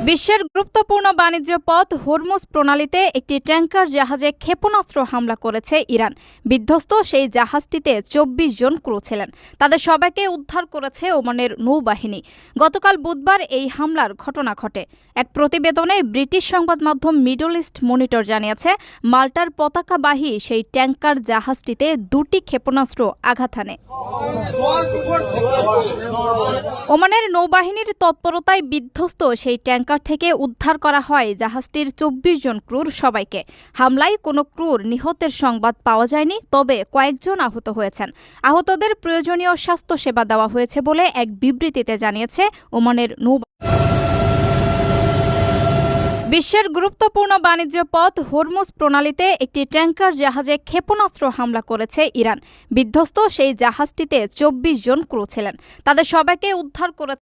বিশ্বের গুরুত্বপূর্ণ বাণিজ্য পথ হরমুজ প্রণালীতে একটি ট্যাংকার জাহাজে ক্ষেপণাস্ত্র হামলা করেছে ইরান। বিধ্বস্ত সেই জাহাজটিতে ২৪ জন ক্রু ছিলেন। তাদের সবাইকে উদ্ধার করেছে ওমানের নৌবাহিনী। গতকাল বুধবার এই হামলার ঘটনা ঘটে। এক প্রতিবেদনে ব্রিটিশ সংবাদ মাধ্যম মিডল ইস্ট মনিটর জানিয়েছে, মাল্টার পতাকাবাহী সেই ট্যাংকার জাহাজটিতে ২টি ক্ষেপণাস্ত্র আঘাত হানে। ওমানের নৌবাহিনীর তৎপরতায় বিধ্বস্ত সেই ট্যাংকার থেকে উদ্ধার করা হয় জাহাজটির ২৪ জন ক্রুর সবাইকে। হামলায় কোনো ক্রুর নিহতের সংবাদ পাওয়া যায়নি, তবে কয়েকজন আহত হয়েছেন। আহতদের প্রয়োজনীয় স্বাস্থ্যসেবা দেওয়া হয়েছে বলে এক বিবৃতিতে জানিয়েছে ওমানের নৌবাহিনী। বিশ্বের গুরুত্বপূর্ণ বাণিজ্য পথ হরমুজ প্রণালীতে একটি ট্যাংকার জাহাজে ক্ষেপণাস্ত্র হামলা করেছে ইরান। বিধ্বস্ত সেই জাহাজটিতে ২৪ জন ক্রু ছিলেন। তাদের সবাইকে উদ্ধার করেছে